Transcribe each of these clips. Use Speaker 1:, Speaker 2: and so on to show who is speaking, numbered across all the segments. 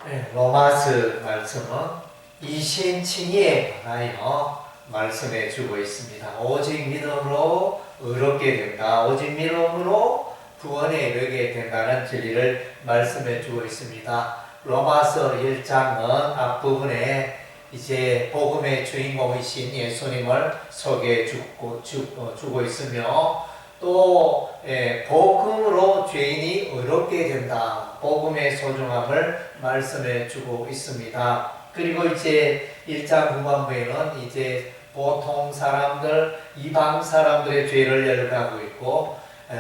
Speaker 1: 네, 로마서 말씀은 이신칭의에 관하여 말씀해 주고 있습니다. 오직 믿음으로 의롭게 된다. 오직 믿음으로 구원에 이르게 된다는 진리를 말씀해 주고 있습니다. 로마서 1장은 앞부분에 이제 복음의 주인공이신 예수님을 소개해 주고 있으며 또 복음으로 죄인이 의롭게 된다. 복음의 소중함을 말씀해 주고 있습니다. 그리고 이제 1장 후반부에는 이제 보통 사람들, 이방 사람들의 죄를 열거하고 있고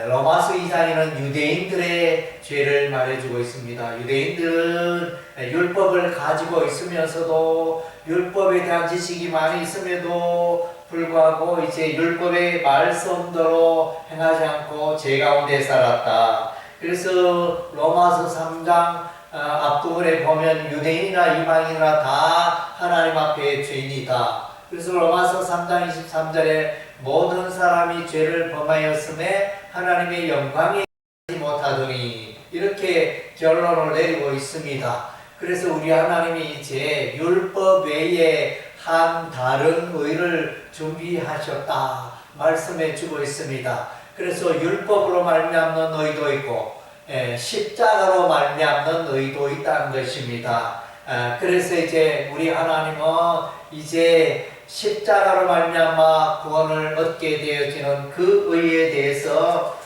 Speaker 1: 로마서 2장에는 유대인들의 죄를 말해주고 있습니다. 유대인들은 율법을 가지고 있으면서도 율법에 대한 지식이 많이 있음에도 불구하고 이제 율법의 말씀대로 행하지 않고 죄 가운데 살았다. 그래서 로마서 3장 앞부분에 보면 유대인이나 이방인이나 다 하나님 앞에 죄인이다. 그래서 로마서 3장 23절에 모든 사람이 죄를 범하였음에 하나님의 영광이 못하더니 이렇게 결론을 내리고 있습니다. 그래서 우리 하나님이 이제 율법 외에 한 다른 의를 준비하셨다 말씀해 주고 있습니다. 그래서 율법으로 말미암는 의도 있고 십자가로 말미암는 의도 있다는 것입니다. 그래서 이제 우리 하나님은 이제 십자가로 말미암아 구원을 얻게 되어지는 그 의에 대해서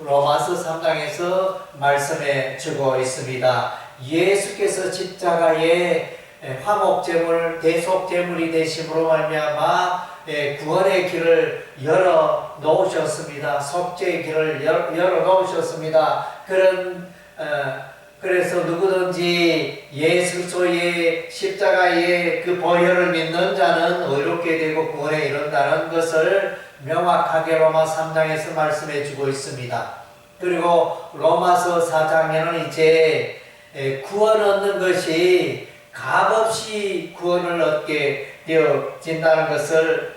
Speaker 1: 로마서 3장에서 말씀해 주고 있습니다. 예수께서 십자가에 화목제물, 대속제물이 되심으로 말미암아 구원의 길을 열어 놓으셨습니다. 속죄의 길을 열어 놓으셨습니다. 그래서 누구든지 예수의 십자가의 그 보혈을 믿는 자는 의롭게 되고 구원에 이른다는 것을 명확하게 로마 3장에서 말씀해 주고 있습니다. 그리고 로마서 4장에는 이제 구원 얻는 것이 값없이 구원을 얻게 되어진다는 것을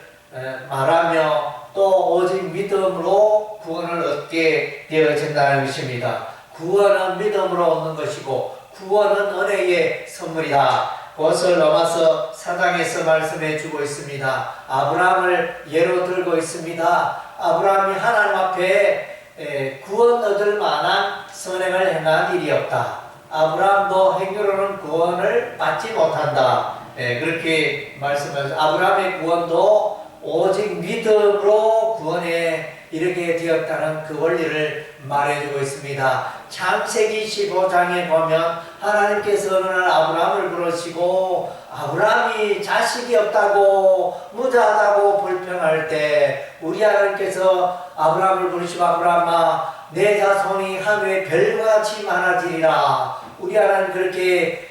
Speaker 1: 말하며 또 오직 믿음으로 구원을 얻게 되어진다는 것입니다. 구원은 믿음으로 얻는 것이고 구원은 은혜의 선물이다. 그것을 로마서 4장에서 말씀해 주고 있습니다. 아브라함을 예로 들고 있습니다. 아브라함이 하나님 앞에 구원 얻을 만한 선행을 행한 일이 없다. 아브라함도 행위로는 구원을 받지 못한다. 그렇게 말씀하셨습니다. 아브라함의 구원도 오직 믿음으로 구원에 이르게 되었다는 그 원리를 말해주고 있습니다. 창세기 15장에 보면 하나님께서 어느 날 아브라함을 부르시고 아브라함이 자식이 없다고 무자하다고 불평할 때 우리 하나님께서 아브라함을 부르시고 아브라함아 내 자손이 하늘의 별과 같이 많아지리라. 우리 하나님 그렇게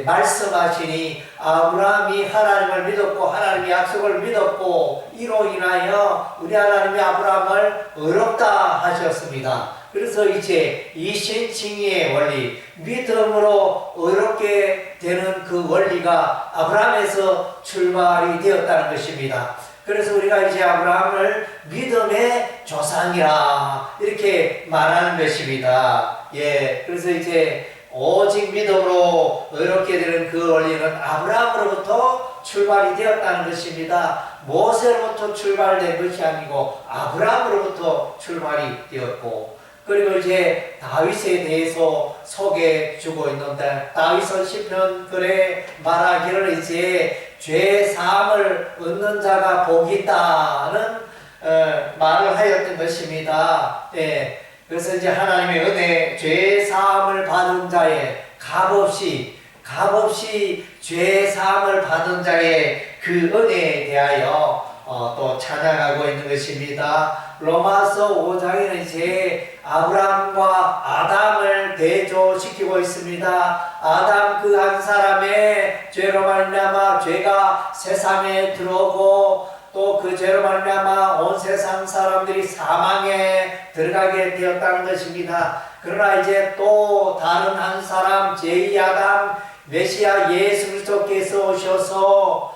Speaker 1: 말씀하시니 아브라함이 하나님을 믿었고 하나님의 약속을 믿었고 이로 인하여 우리 하나님이 아브라함을 의롭다 하셨습니다. 그래서 이제 이신칭의의 원리, 믿음으로 의롭게 되는 그 원리가 아브라함에서 출발이 되었다는 것입니다. 그래서 우리가 이제 아브라함을 믿음의 조상이라 이렇게 말하는 것입니다. 그래서 이제 오직 믿음으로 의롭게 되는 그 원리는 아브라함으로부터 출발이 되었다는 것입니다. 모세로부터 출발된 것이 아니고 아브라함으로부터 출발이 되었고 그리고 이제 다윗에 대해서 소개해 주고 있는데 다윗은 시편 글에 말하기를 이제 죄 사함을 얻는 자가 복이 있다는 말을 하였던 것입니다. 그래서 이제 하나님의 은혜, 죄 사함을 받은 자의 값없이 죄 사함을 받은 자의 그 은혜에 대하여 또 찬양하고 있는 것입니다. 로마서 5장에는 이제 아브라함과 아담을 대조시키고 있습니다. 아담 그 한 사람의 죄로 말미암아 죄가 세상에 들어오고 또 그 죄로 말미암아 온 세상 사람들이 사망에 들어가게 되었다는 것입니다. 그러나 이제 또 다른 한 사람 제2아담 메시아 예수 그리스도께서 오셔서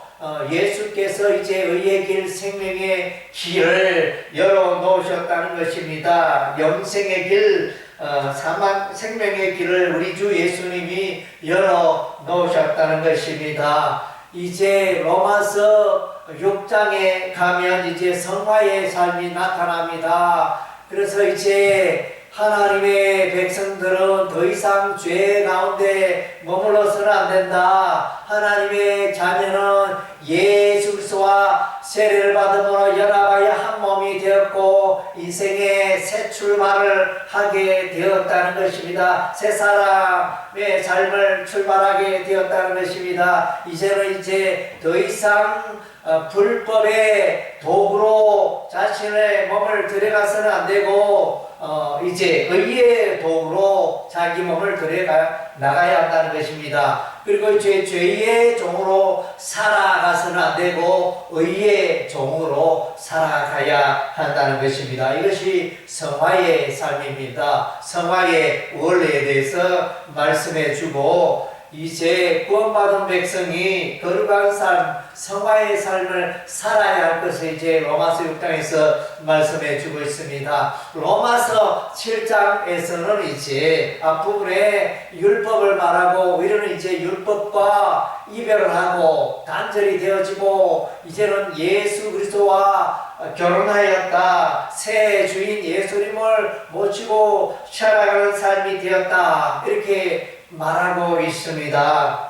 Speaker 1: 예수께서 이제 의의 길 생명의 길을 열어 놓으셨다는 것입니다. 영생의 길 사망 생명의 길을 우리 주 예수님이 열어 놓으셨다는 것입니다. 이제 로마서 6장에 가면 이제 성화의 삶이 나타납니다. 그래서 이제 하나님의 백성들은 더 이상 죄 가운데 머물러서는 안 된다. 하나님의 자녀는 예수 그리스도와 세례를 받음으로 연합하여 한 몸이 되었고 인생의 새 출발을 하게 되었다는 것입니다. 새 사람의 삶을 출발하게 되었다는 것입니다. 이제는 이제 더 이상 불법의 도구로 자신의 몸을 들여가서는 안 되고 이제 의의 도구로 자기 몸을 들여가 나가야 한다는 것입니다. 그리고 이제 죄의 종으로 살아가서는 안 되고 의의 종으로 살아가야 한다는 것입니다. 이것이 성화의 삶입니다. 성화의 원리에 대해서 말씀해 주고 이제 구원받은 백성이 거룩한 삶, 성화의 삶을 살아야 할 것을 이제 로마서 6장에서 말씀해 주고 있습니다. 로마서 7장에서는 이제 앞부분에 율법을 말하고 우리는 이제 율법과 이별을 하고 단절이 되어지고 이제는 예수 그리스도와 결혼하였다. 새 주인 예수님을 모시고 살아가는 삶이 되었다. 이렇게 말하고 있습니다.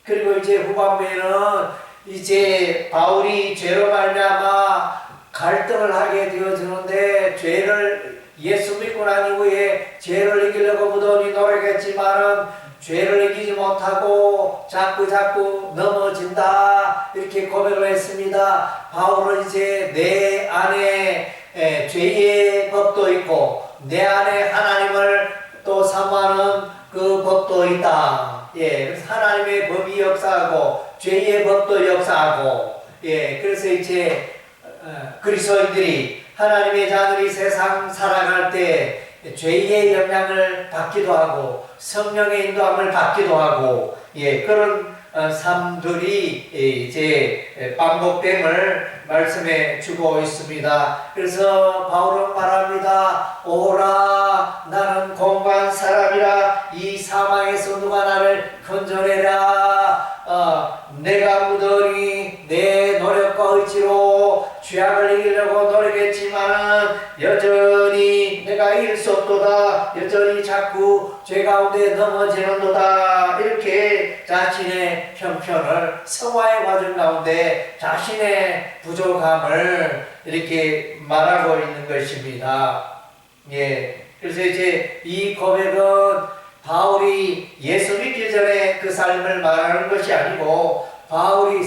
Speaker 1: 그리고 이제 후반부에는 이제 바울이 죄로 말미암아 갈등을 하게 되어지는데 죄를 예수 믿고 난 이후에 죄를 이기려고 무던히 노력했지만은 죄를 이기지 못하고 자꾸 넘어진다 이렇게 고백을 했습니다. 바울은 이제 내 안에 죄의 법도 있고 내 안에 하나님을 또 사모하는 그 법도 있다. 그래서 하나님의 법이 역사하고 죄의 법도 역사하고 그래서 이제 그리스도인들이 하나님의 자녀들이 세상 살아갈 때 죄의 영향을 받기도 하고 성령의 인도함을 받기도 하고 그런 삶들이 이제 반복됨을 말씀해 주고 있습니다. 그래서 바울은 말합니다. 오라 나는 공고한 사람이라 이 사망에서 누가 나를 건져내라. 내가 무던히 내 노력과 의지로 죄악을 이기려고 노력했지만 여전히 내가 이길 수 없도다. 여전히 자꾸 죄 가운데 넘어지는도다. 이렇게 자신의 형편을 성화의 과정 가운데 자신의 부족함을 이렇게 말하고 있는 것입니다. 그래서 이제 이 고백은 바울이 예수 믿기 전에 그 삶을 말하는 것이 아니고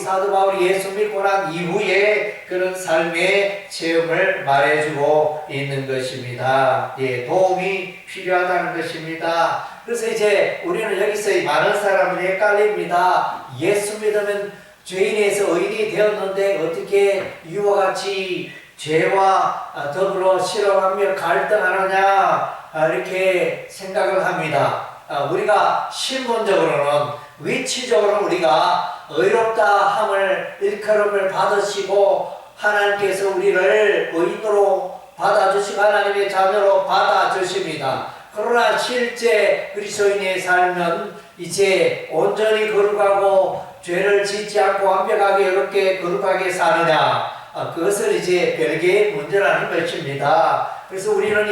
Speaker 1: 사도 바울이 예수 믿고 난 이후에 그런 삶의 체험을 말해주고 있는 것입니다. 도움이 필요하다는 것입니다. 그래서 이제 우리는 여기서 많은 사람들이 헷갈립니다. 예수 믿으면 죄인에서 의인이 되었는데 어떻게 이와 같이 죄와 더불어 실험하며 갈등하느냐 이렇게 생각을 합니다. 우리가 신분적으로는 위치적으로는 우리가 의롭다 함을 일컬음을 받으시고 하나님께서 우리를 의인으로 받아주시고 하나님의 자녀로 받아주십니다. 그러나 실제 그리스도인의 삶은 이제 온전히 거룩하고 죄를 짓지 않고 완벽하게 이렇게 거룩하게 사느냐 그것은 이제 별개의 문제라는 것입니다. 그래서 우리는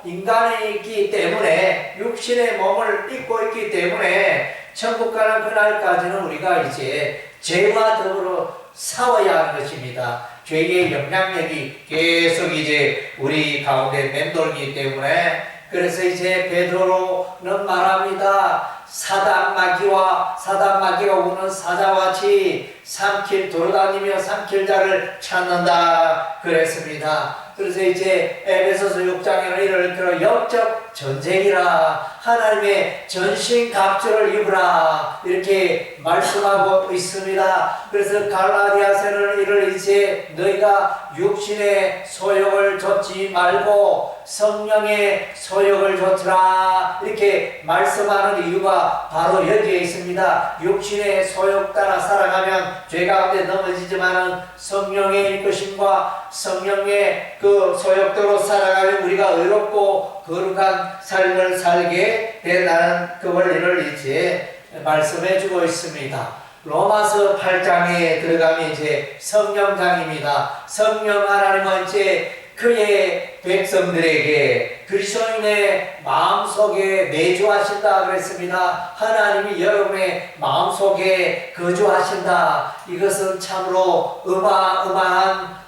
Speaker 1: 인간이기 때문에 육신의 몸을 입고 있기 때문에 천국 가는 그날까지는 우리가 이제 죄와 더불어 싸워야 하는 것입니다. 죄의 영향력이 계속 이제 우리 가운데 맴돌기 때문에 그래서 이제 베드로는 말합니다. 사단 마귀가 오는 사자와 같이 삼킬 돌아다니며 삼킬 자를 찾는다 그랬습니다. 그래서 이제 에베소서 6장에는 이를 영적 전쟁이라 하나님의 전신갑주를 입으라 이렇게 말씀하고 있습니다. 그래서 갈라디아서는 이를 이제 너희가 육신의 소욕을 좇지 말고 성령의 소욕을 좇으라 이렇게 말씀하는 이유가 바로 여기에 있습니다. 육신의 소욕 따라 살아가면 죄 가운데 넘어지지만은 성령의 이끄심과 성령의 그 소욕대로 살아가면 우리가 의롭고 거룩한 삶을 살게 된다는 그 원리를 이제 말씀해 주고 있습니다. 로마서 8장에 들어가면 이제 성령장입니다. 성령 하나님은 이제 그의 백성들에게 그리스도인의 마음속에 내주하신다 그랬습니다. 하나님이 여러분의 마음속에 거주하신다. 이것은 참으로 어마어마한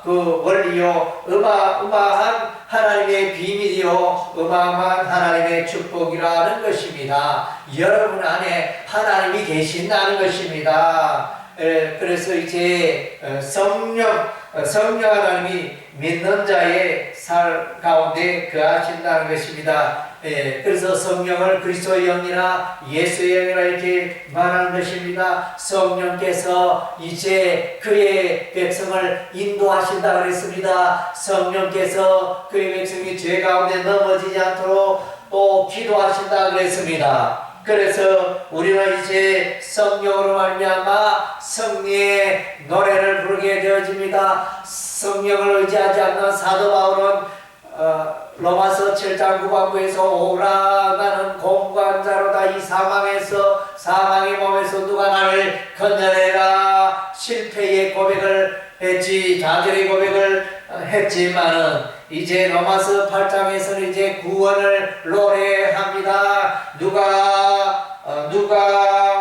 Speaker 1: 그 원리요, 어마어마한 하나님의 비밀이요, 어마어마한 하나님의 축복이라는 것입니다. 여러분 안에 하나님이 계신다는 것입니다. 그래서 이제 성령 하나님이 믿는 자의 살 가운데 거하신다는 것입니다. 그래서 성령을 그리스도의 영이나 예수의 영이라 이렇게 말하는 것입니다. 성령께서 이제 그의 백성을 인도하신다 그랬습니다. 성령께서 그의 백성이 죄 가운데 넘어지지 않도록 또 기도하신다 그랬습니다. 그래서 우리는 이제 성령으로 말미암아 승리의 노래를 부르게 되어집니다. 성령을 의지하지 않는 사도 바울은 로마서 7장 9반부에서 오라 나는 공고한 자로다 이 사망의 몸에서 누가 나를 건져내라 실패의 고백을 했지 좌절의 고백을 했지만은 이제 로마서 8장에서는 이제 구원을 노래합니다. 누가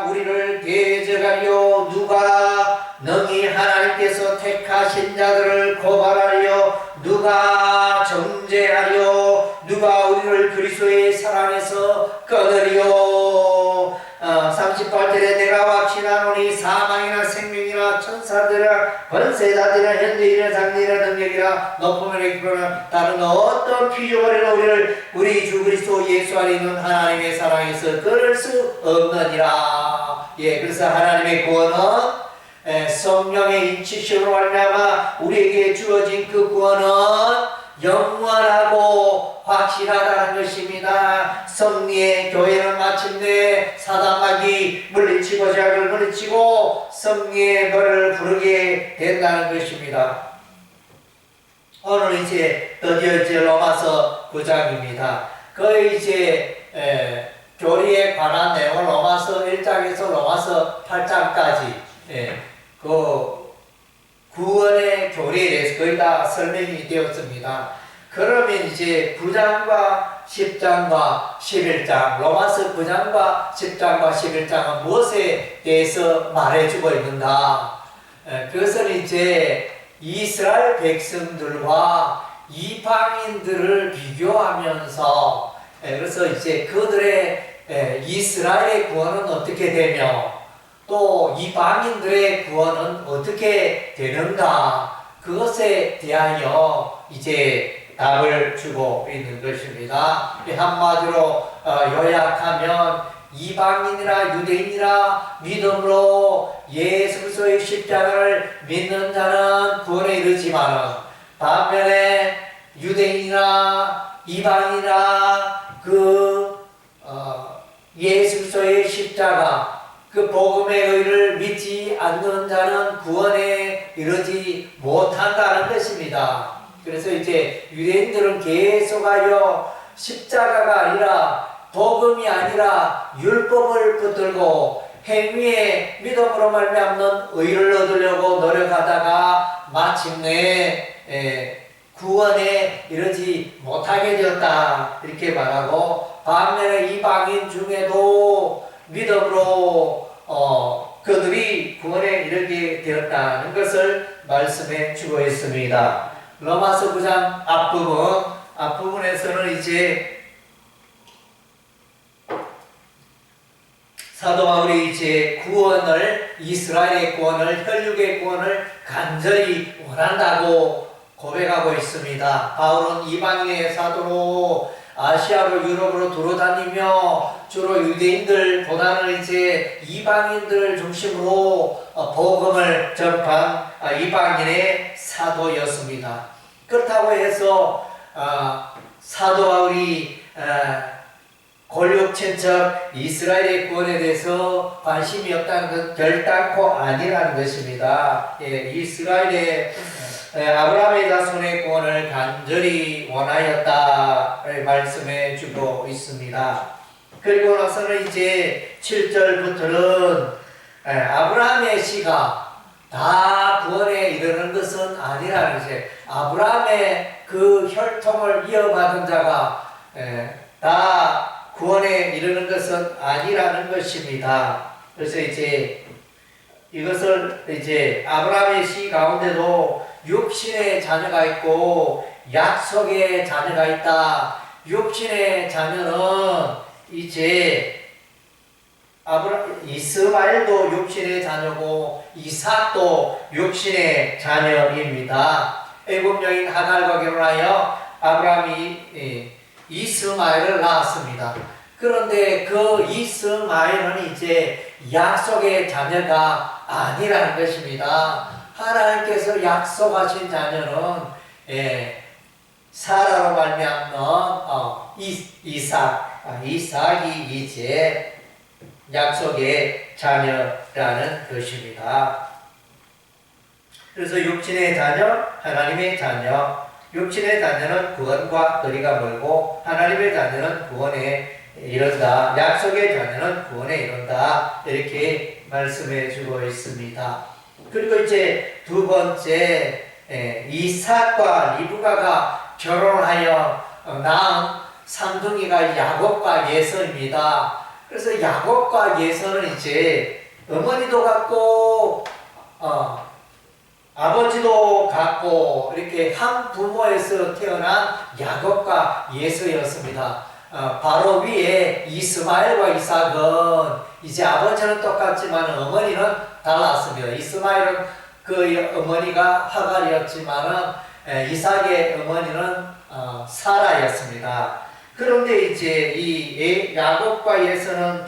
Speaker 1: 우리를 대적하리요 누가 능히 하나님께서 택하신 자들을 고발하리요 누가 정죄하리요 누가 우리를 그리스도의 사랑에서 끊으리요 38절에 내가 확신하노니 사망이나 생명이나 천사들이나 권세자들이나 현재이나 장래이나 능력이나 높음이나 깊음이나 다른 어떤 피조물이나 우리를 우리 주 그리스도 예수 안에 있는 하나님의 사랑에서 끊을 수 없느니라. 그래서 하나님의 구원은 성령의 인치심으로 말미암아 우리에게 주어진 그 구원은 영원하고 확실하다는 것입니다. 승리의 교회는 마침내 사단마귀 물리치고 죄악을 물리치고 승리의 노래를 부르게 된다는 것입니다. 오늘 이제 드디어 이제 로마서 9장입니다. 그 이제 교리에 관한 내용을 로마서 1장에서 로마서 8장까지 그 구원의 교리에 대해서 거의 다 설명이 되었습니다. 그러면 이제 9장과 10장과 11장, 로마서 9장과 10장과 11장은 무엇에 대해서 말해주고 있는가? 그것은 이제 이스라엘 백성들과 이방인들을 비교하면서 그래서 이제 그들의 이스라엘의 구원은 어떻게 되며 또 이방인들의 구원은 어떻게 되는가 그것에 대하여 이제 답을 주고 있는 것입니다. 한마디로 요약하면 이방인이나 유대인이나 믿음으로 예수 그리스도의 십자가를 믿는 자는 구원에 이르지만 반면에 유대인이나 이방인이나 예수 그리스도의 십자가 그 복음의 의를 믿지 않는 자는 구원에 이르지 못한다는 것입니다. 그래서 이제 유대인들은 계속하여 십자가가 아니라 복음이 아니라 율법을 붙들고 행위의 믿음으로 말미암는 의를 얻으려고 노력하다가 마침내 구원에 이르지 못하게 되었다 이렇게 말하고 반면에 이방인 중에도 믿음으로 그들이 구원에 이르게 되었다는 것을 말씀해 주고 있습니다. 로마서 9장 앞부분에서는 이제 사도 바울이 이제 구원을 이스라엘의 구원을 혈육의 구원을 간절히 원한다고 고백하고 있습니다. 바울은 이방인의 사도로 아시아로 유럽으로 돌아다니며 주로 유대인들보다는 이제 이방인들을 중심으로 복음을 전파한 이방인의 사도였습니다. 그렇다고 해서 사도 바울이 골육 친척 이스라엘의 구원에 대해서 관심이 없다는 것 결단코 아니라는 것입니다. 이스라엘의 아브라함의 자손의 구원을 간절히 원하였다 말씀해 주고 있습니다. 그리고 나서는 이제 7절부터는 아브라함의 씨가 다 구원에 이르는 것은 아니라는 것이에요. 아브라함의 그 혈통을 이어받은 자가 다 구원에 이르는 것은 아니라는 것입니다. 그래서 이제 이것을 이제 아브라함의 씨 가운데도 육신의 자녀가 있고 약속의 자녀가 있다. 육신의 자녀는 이제 이스마엘도 육신의 자녀고 이삭도 육신의 자녀입니다. 애굽 여인 하갈과 결혼하여 아브라함이 이스마엘을 낳았습니다. 그런데 그 이스마엘은 이제 약속의 자녀가 아니라는 것입니다. 하나님께서 약속하신 자녀는 사라로 말미암는 이삭이 이제 약속의 자녀라는 것입니다. 그래서 육신의 자녀, 하나님의 자녀, 육신의 자녀는 구원과 거리가 멀고 하나님의 자녀는 구원에 이른다. 약속의 자녀는 구원에 이른다. 이렇게 말씀해 주고 있습니다. 그리고 이제 두 번째 이삭과 리브가가 결혼하여 낳은 쌍둥이가 야곱과 예서입니다. 그래서 야곱과 예서는 이제 어머니도 같고 아버지도 같고 이렇게 한 부모에서 태어난 야곱과 예서였습니다. 바로 위에 이스마엘과 이삭은 이제 아버지는 똑같지만 어머니는 달랐습니다. 이스마엘은 그 어머니가 하갈이었지만 이삭의 어머니는 사라였습니다. 그런데 이제 이 야곱과 예서는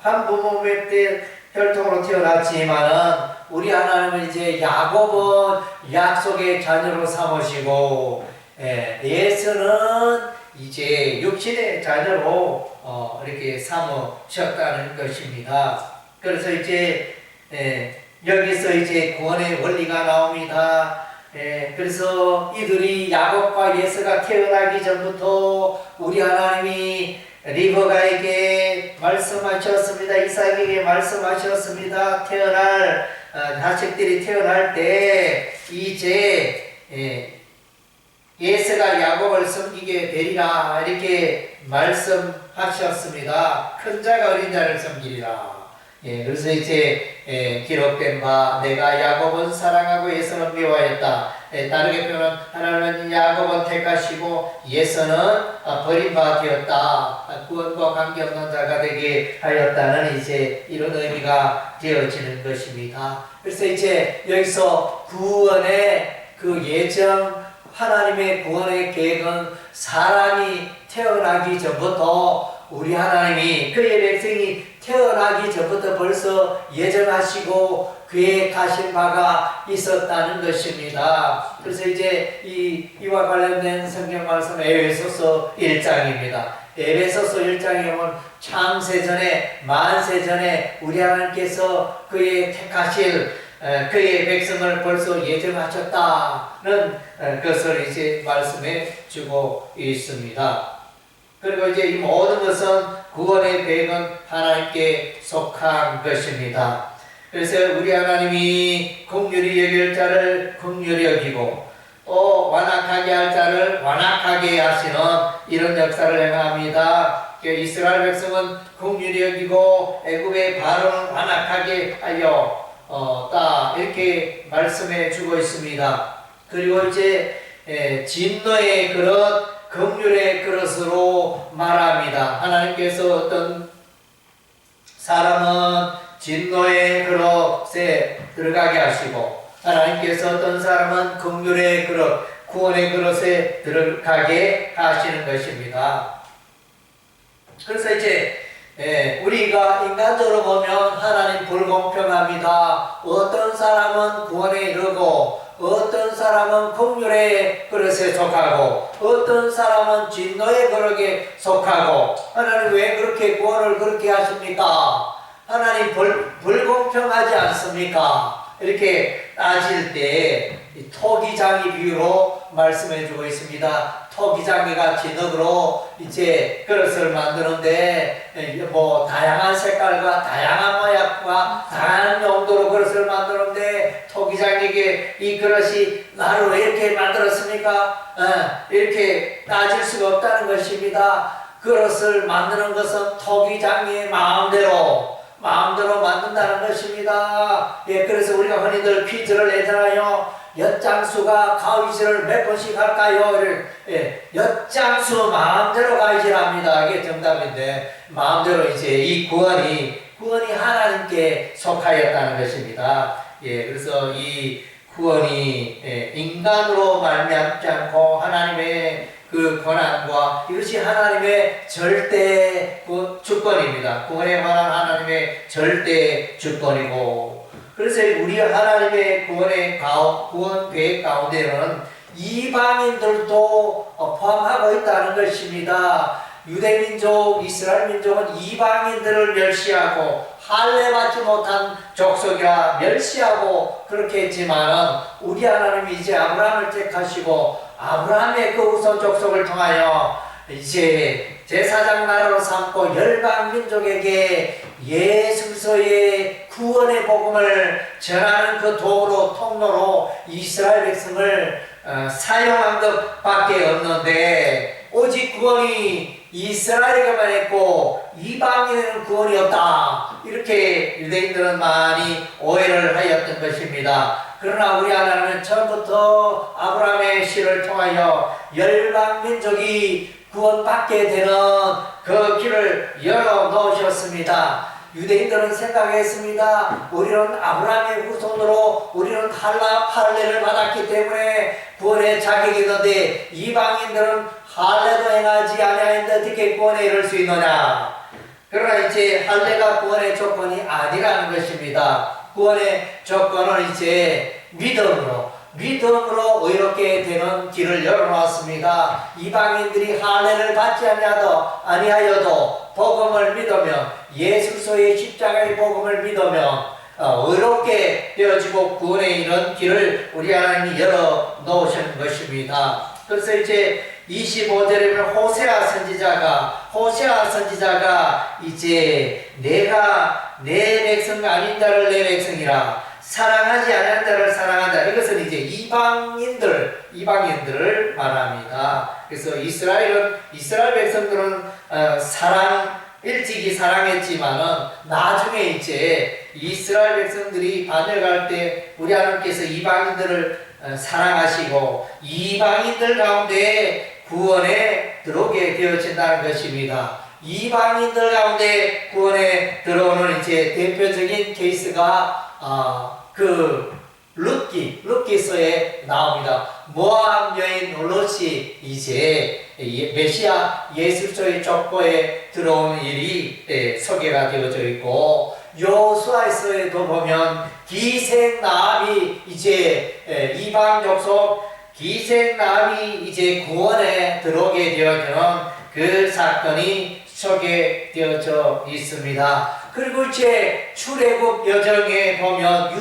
Speaker 1: 한 부모의 때 혈통으로 태어났지만은 우리 하나님은 이제 야곱은 약속의 자녀로 삼으시고 예서는 이제 육신의 자녀로 이렇게 삼으셨다는 것입니다. 그래서 이제 여기서 이제 구원의 원리가 나옵니다. 그래서 이들이 야곱과 예서가 태어나기 전부터 우리 하나님이 리브가에게 말씀하셨습니다. 이삭에게 말씀하셨습니다. 태어날 자식들이 태어날 때 이제 예서가 야곱을 섬기게 되리라 이렇게 말씀하셨습니다. 큰 자가 어린 자를 섬기리라. 그래서 이제 기록된 바 내가 야곱은 사랑하고 예서는 미워하였다. 다르게 표현은 하나님은 야곱은 택하시고 예서는 버린 바 되었다. 구원과 관계없는 자가 되게 하였다는 이제 이런 의미가 되어지는 것입니다. 그래서 이제 여기서 구원의 그 예정 하나님의 구원의 계획은 사람이 태어나기 전부터 우리 하나님이 그의 백성이 태어나기 전부터 벌써 예정하시고 계획하신 바가 있었다는 것입니다. 그래서 이제 이와 관련된 성경 말씀 에베소서 1장입니다. 에베소서 1장에 보면 창세전에 만세전에 우리 하나님께서 그의 택하실 그의 백성을 벌써 예정하셨다는 것을 이제 말씀해 주고 있습니다. 그리고 이제 이 모든 것은 구원의 계획은 하나님께 속한 것입니다. 그래서 우리 하나님이 긍휼히 여길 자를 긍휼히 여기고 또 완악하게 할 자를 완악하게 하시는 이런 역사를 행합니다. 이스라엘 백성은 긍휼히 여기고 애굽의 바로는 완악하게 하여 이렇게 말씀해 주고 있습니다. 그리고 이제 진노의 그릇 긍휼의 그릇으로 말합니다. 하나님께서 어떤 사람은 진노의 그릇에 들어가게 하시고 하나님께서 어떤 사람은 긍휼의 그릇, 구원의 그릇에 들어가게 하시는 것입니다. 그래서 이제 우리가 인간적으로 보면 하나님 불공평합니다. 어떤 사람은 구원에 이르고 어떤 사람은 긍휼의 그릇에 속하고 어떤 사람은 진노의 그릇에 속하고 하나님 왜 그렇게 구원을 그렇게 하십니까? 하나님 불공평하지 않습니까? 이렇게 따질 때 이 토기장이 비유로 말씀해 주고 있습니다. 토기장이 같이 넉으로 이제 그릇을 만드는데 뭐 다양한 색깔과 다양한 모양과 다양한 용도로 그릇을 만드는데 토기장에게 이 그릇이 나를 왜 이렇게 만들었습니까? 이렇게 따질 수가 없다는 것입니다. 그릇을 만드는 것은 토기장의 마음대로 만든다는 것입니다. 예, 그래서 우리가 흔히들 퀴즈를 내잖아요. 엿장수가 가위질을 몇 번씩 할까요? 예, 엿장수 마음대로 가위질합니다. 이게 정답인데 마음대로 이제 이 구원이 하나님께 속하였다는 것입니다. 예, 그래서 이 구원이 인간으로 말미암지 않고 하나님의 그 권한과 이것이 하나님의 절대 주권입니다. 구원에 관한 하나님의 절대 주권이고, 그래서 우리 하나님의 구원 계획 가운데는 이방인들도 포함하고 있다는 것입니다. 유대민족, 이스라엘 민족은 이방인들을 멸시하고 할례 받지 못한 족속이라 멸시하고 그렇게 했지만은 우리 하나님이 이제 아브라함을 택하시고 아브라함의 그 후손 족속을 통하여 이제 제사장 나라로 삼고 열방 민족에게 예수의 구원의 복음을 전하는 그 도구로 통로로 이스라엘 백성을 사용한 것밖에 없는데 오직 구원이 이스라엘에게만 했고 이방인에는 구원이 없다, 이렇게 유대인들은 많이 오해를 하였던 것입니다. 그러나 우리 하나님은 처음부터 아브라함의 씨를 통하여 열방 민족이 구원받게 되는 그 길을 열어 놓으셨습니다. 유대인들은 생각했습니다. 우리는 아브라함의 후손으로 우리는 할례를 받았기 때문에 구원의 자격이 있는데 이방인들은 할례도 행하지 아니하는데 어떻게 구원에 이를 수 있느냐. 그러나 이제 할례가 구원의 조건이 아니라는 것입니다. 구원의 조건은 이제 믿음으로 의롭게 되는 길을 열어놓았습니다. 이방인들이 할례를 받지 아니하여도 복음을 믿으면 예수 그리스도의 십자가의 복음을 믿으면 의롭게 되어지고 구원에 이른 길을 우리 하나님이 열어놓으신 것입니다. 그래서 이제 25절에 보면 호세아 선지자가 이제 내가 내 백성 아닌 자를 내 백성이라 사랑하지 않은 자를 사랑한다. 이것은 이제 이방인들을 말합니다. 그래서 이스라엘 백성들은 일찍이 사랑했지만은 나중에 이제 이스라엘 백성들이 반역할 때 우리 하나님께서 이방인들을 사랑하시고 이방인들 가운데 구원에 들어오게 되어진다는 것입니다. 이방인들 가운데 구원에 들어오는 이제 대표적인 케이스가 그 룻기서에 나옵니다. 모압 여인 룻이 이제 메시아 예수 그리스도의 족보에 들어오는 일이 소개가 되어져 있고, 여호수아서에도 보면 기생나합이 이제 이방 족속 기생나합이 이제 구원에 들어오게 되어지는 그 사건이 소개되어져 있습니다. 그리고 이제 출애굽 여정에 보면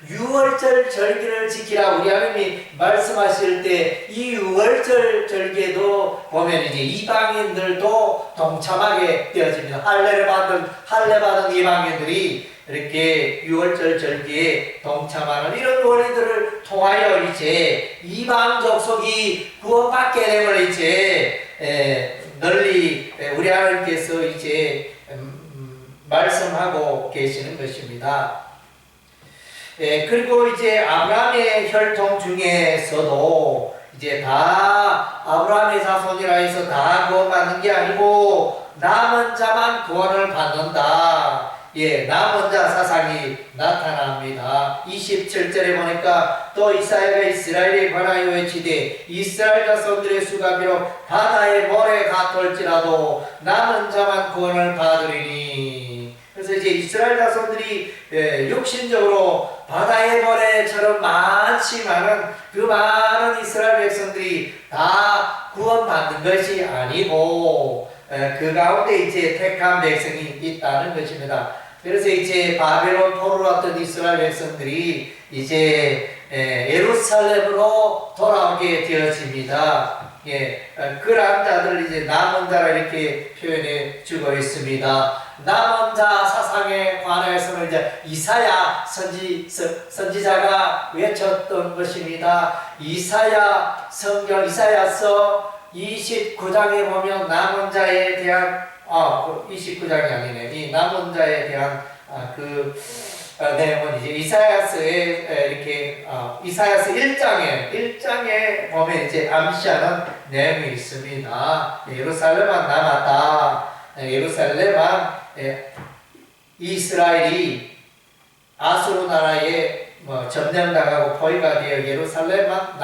Speaker 1: 유월절 절기를 지키라 우리 하나님이 말씀하실 때 이 유월절 절기에도 보면 이제 이방인들도 동참하게 되어집니다. 할례 받은 이방인들이 이렇게 유월절 절기에 동참하는 이런 원리들을 통하여 이제 이방 족속이 구원받게 되면 이제 널리 우리 하나님께서 이제 말씀하고 계시는 것입니다. 그리고 이제 아브라함의 혈통 중에서도 이제 다 아브라함의 자손이라 해서 다 구원받는 게 아니고 남은 자만 구원을 받는다. 남은 자 사상이 나타납니다. 27절에 보니까 또 이사야가 이스라엘에 관하여 외치되 이스라엘 자손들의 수가 비록 바다의 모래 같을지라도 남은 자만 구원을 받으리니. 그래서 이제 이스라엘 자손들이 육신적으로 바다의 모래처럼 많지만은 그 많은 이스라엘 백성들이 다 구원받는 것이 아니고 그 가운데 이제 택한 백성이 있다는 것입니다. 그래서 이제 바벨론 포로로 왔던 이스라엘 백성들이 이제 예루살렘으로 돌아오게 되어집니다. 그러한 자들 이제 남은 자라 이렇게 표현해 주고 있습니다. 남은 자 사상에 관해서는 이제 이사야 선지자가 외쳤던 것입니다. 이사야서 29장에 보면 남은 자에 대한 29장이 아니네. 이 남은 자에 대한 내용은 이제 이사야서에 이렇게 이사야서 1장에 보면 이제 암시하는 내용이 있습니다. 예루살렘만 남았다. 예루살렘만 이스라엘이 아수르 나라에 점령당하고 포위가 되어 예루살렘만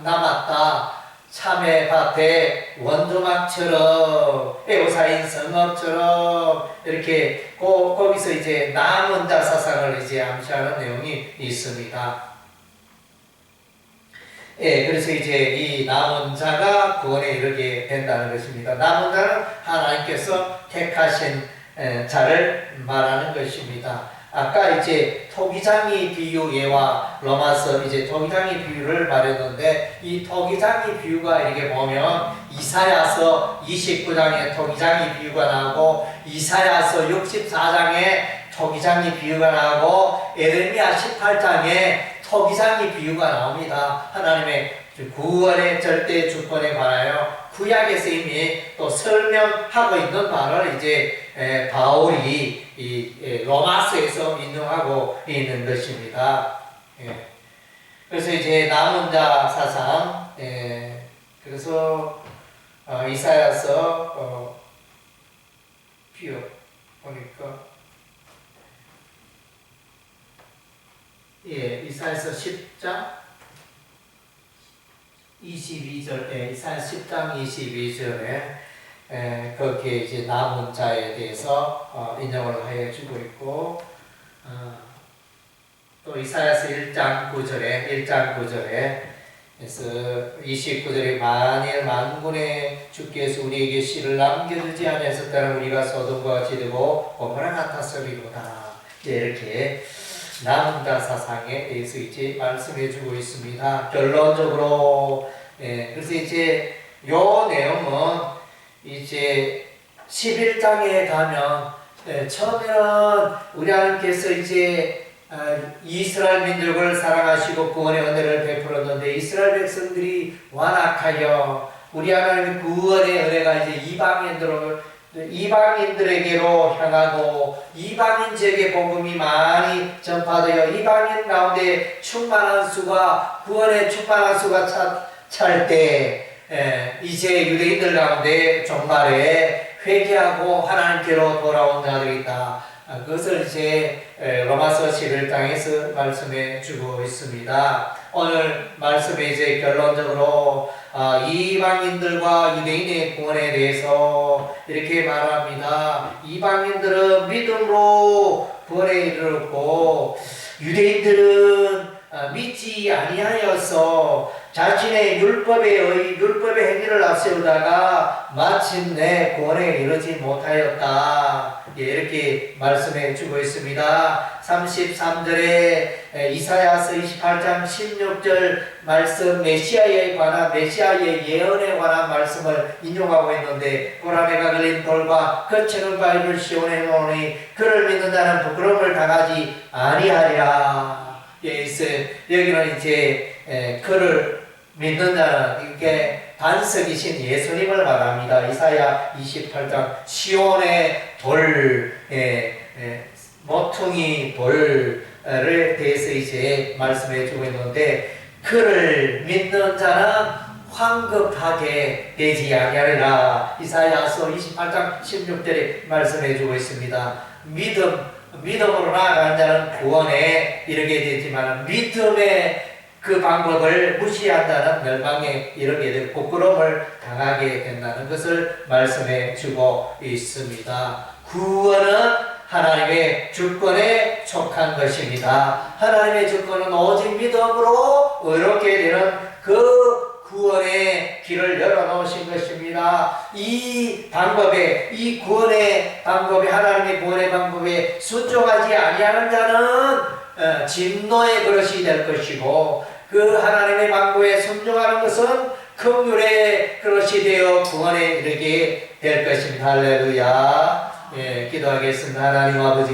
Speaker 1: 남았다. 참외밭에 원두막처럼 에고사인 성읍처럼 이렇게 거기서 이제 남은 자 사상을 이제 암시하는 내용이 있습니다. 그래서 이제 이 남은 자가 구원에 이르게 된다는 것입니다. 남은 자는 하나님께서 택하신 자를 말하는 것입니다. 아까 이제 토기장이 비유 예와 로마서 이제 토기장이 비유를 말했는데 이 토기장이 비유가 이렇게 보면 이사야서 29장에 토기장이 비유가 나오고 이사야서 64장에 토기장이 비유가 나오고 에레미야 18장에 토기장이 비유가 나옵니다. 하나님의 구원의 절대 주권에 관하여 구약에서 이미 또 설명하고 있는 바를 이제 바울이 이 로마서에서 인용하고 있는 것입니다. 그래서 이제 남은 자 사상, 그래서 이사야서 비유 보니까 이사야서 10장 22절에 이사야 10장 22절에 거기에 이제 남은 자에 대해서 인용을 하여 주고 있고 또 이사야서 1장 9절에 그래서 29절에 만일 만군의 주께서 우리에게 씨를 남겨두지 아니하셨다면 우리가 소돔과 같이 되고 고모라 같았으리로다. 이렇게 남은 자 사상에 대해서 이제 말씀해 주고 있습니다. 결론적으로 그래서 이제 요 내용은 이제 11장에 가면 처음에는 우리 하나님께서 이제 이스라엘 민족을 사랑하시고 구원의 은혜를 베풀었는데 이스라엘 백성들이 완악하여 우리 하나님의 구원의 은혜가 이제 이방인들에게로 향하고 이방인 지역의 복음이 많이 전파되어 이방인 가운데 충만한 수가 구원의 충만한 수가 찰 때 이제 유대인들 가운데 종말에 회개하고 하나님께로 돌아온 자들이 있다. 그것을 이제 로마서 11장에서 말씀해 주고 있습니다. 오늘 말씀에 이제 결론적으로 이방인들과 유대인의 구원에 대해서 이렇게 말합니다. 이방인들은 믿음으로 구원에 이르렀고 유대인들은 믿지 아니하여서 자신의 율법의 행위를 앞세우다가 마침내 구원에 이르지 못하였다. 이렇게 말씀해 주고 있습니다. 33절에 이사야서 28장 16절 말씀 메시아의 예언에 관한 말씀을 인용하고 있는데 고라매가 걸린 돌과 거칠은 바위를 시온에 놓으니 그를 믿는 자는 부끄러움을 당하지 아니하리라. 여기는 이제 그를 믿는 자는 이게 반석이신 예수님을 말합니다. 이사야 28장 시온의 돌, 모퉁이 돌에 대해서 이제 말씀해 주고 있는데 그를 믿는 자는 황급하게 되지 아니하리라. 이사야서 28장 16절에 말씀해 주고 있습니다. 믿음으로 나아간 자는 구원에 이르게 되지만 믿음의 그 방법을 무시한다는 멸망에 이르게 되고 부끄러움을 당하게 된다는 것을 말씀해 주고 있습니다. 구원은 하나님의 주권에 속한 것입니다. 하나님의 주권은 오직 믿음으로 의롭게 되는 그 구원의 길을 열어놓으신 것입니다. 이 구원의 방법에 하나님의 구원의 방법에 순종하지 아니하는 자는 진노의 그릇이 될 것이고 그 하나님의 망고에 순종하는 것은 긍휼의 그릇이 되어 구원에 이르게 될 것입니다. 할렐루야. 예, 기도하겠습니다. 하나님 아버지